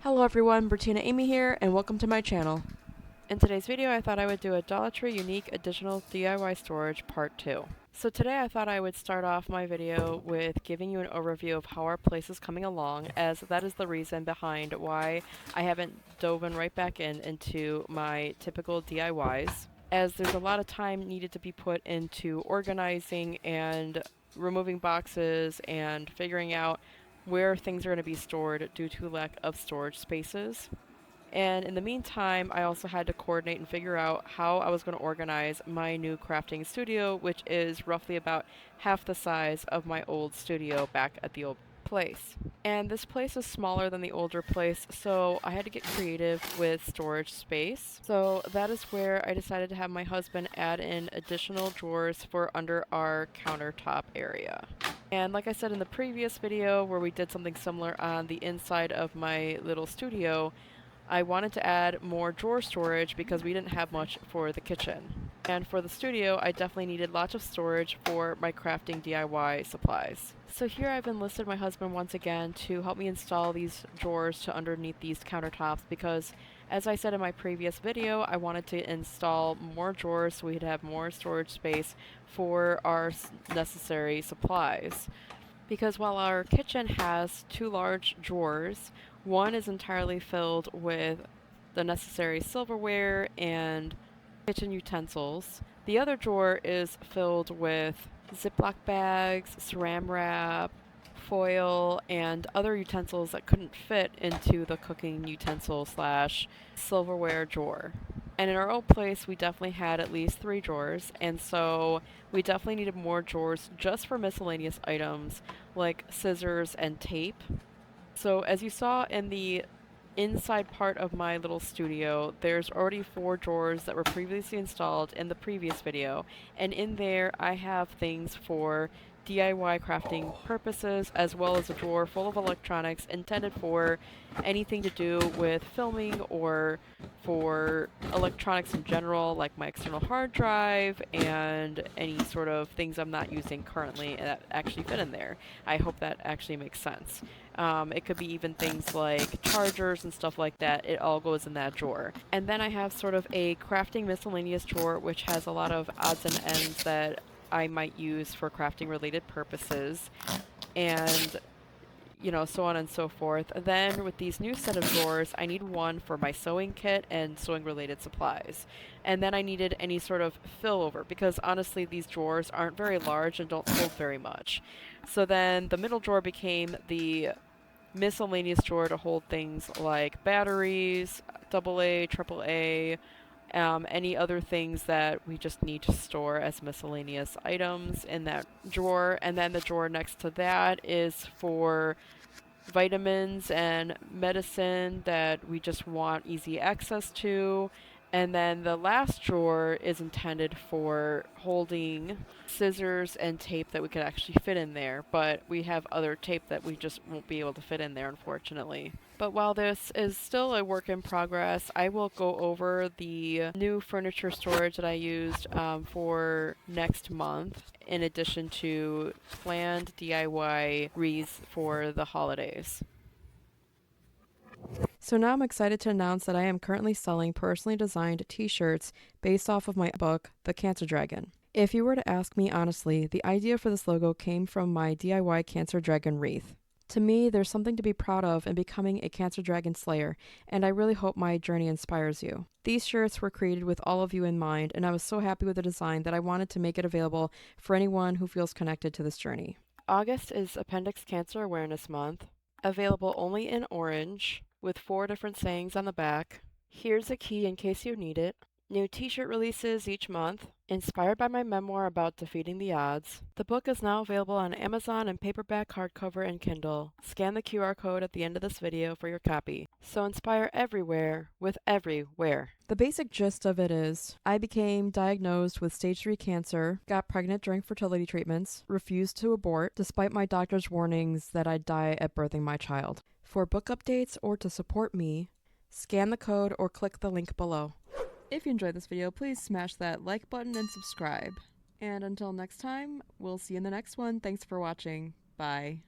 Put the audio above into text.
Hello everyone, Bertina Amy here, and welcome to my channel. In today's video, I thought I would do a Dollar Tree Unique Additional DIY Storage Part 2. So today I thought I would start off my video with giving you an overview of how our place is coming along, as that is the reason behind why I haven't dove right back into my typical DIYs, as there's a lot of time needed to be put into organizing and removing boxes and figuring out where things are going to be stored due to lack of storage spaces. And in the meantime, I also had to coordinate and figure out how I was going to organize my new crafting studio, which is roughly about half the size of my old studio back at the old place. And this place is smaller than the older place, so I had to get creative with storage space. So that is where I decided to have my husband add in additional drawers for under our countertop area. And like I said in the previous video where we did something similar on the inside of my little studio, I wanted to add more drawer storage because we didn't have much for the kitchen. And for the studio, I definitely needed lots of storage for my crafting DIY supplies. So here I've enlisted my husband once again to help me install these drawers to underneath these countertops because, as I said in my previous video, I wanted to install more drawers so we'd have more storage space for our necessary supplies. Because while our kitchen has two large drawers, one is entirely filled with the necessary silverware and kitchen utensils. The other drawer is filled with Ziploc bags, saran wrap, foil, and other utensils that couldn't fit into the cooking utensil slash silverware drawer. And in our old place, we definitely had at least 3 drawers, and so we definitely needed more drawers just for miscellaneous items like scissors and tape. So as you saw in the inside part of my little studio, there's already 4 drawers that were previously installed in the previous video, and in there I have things for DIY crafting purposes, as well as a drawer full of electronics intended for anything to do with filming or for electronics in general, like my external hard drive and any sort of things I'm not using currently that actually fit in there. I hope that actually makes sense. It could be even things like chargers and stuff like that. It all goes in that drawer. And then I have sort of a crafting miscellaneous drawer, which has a lot of odds and ends that I might use for crafting related purposes. And so on and so forth. Then with these new set of drawers, I need one for my sewing kit and sewing related supplies. And then I needed any sort of fill over because honestly these drawers aren't very large and don't hold very much. So then the middle drawer became the miscellaneous drawer to hold things like batteries, AA, AAA, any other things that we just need to store as miscellaneous items in that drawer. And then the drawer next to that is for vitamins and medicine that we just want easy access to. And then the last drawer is intended for holding scissors and tape that we could actually fit in there, but we have other tape that we just won't be able to fit in there, unfortunately. But while this is still a work in progress, I will go over the new furniture storage that I used for next month, in addition to planned DIY wreaths for the holidays. So now I'm excited to announce that I am currently selling personally designed t-shirts based off of my book, The Cancer Dragon. If you were to ask me honestly, the idea for this logo came from my DIY Cancer Dragon wreath. To me, there's something to be proud of in becoming a Cancer Dragon Slayer, and I really hope my journey inspires you. These shirts were created with all of you in mind, and I was so happy with the design that I wanted to make it available for anyone who feels connected to this journey. August is Appendix Cancer Awareness Month, available only in orange, with 4 different sayings on the back. Here's a key in case you need it. New t-shirt releases each month, inspired by my memoir about defeating the odds. The book is now available on Amazon in paperback, hardcover, and Kindle. Scan the QR code at the end of this video for your copy. So inspire everywhere with everywhere. The basic gist of it is, I became diagnosed with stage 3 cancer, got pregnant during fertility treatments, refused to abort despite my doctor's warnings that I'd die at birthing my child. For book updates or to support me, scan the code or click the link below. If you enjoyed this video, please smash that like button and subscribe. And until next time, we'll see you in the next one. Thanks for watching. Bye.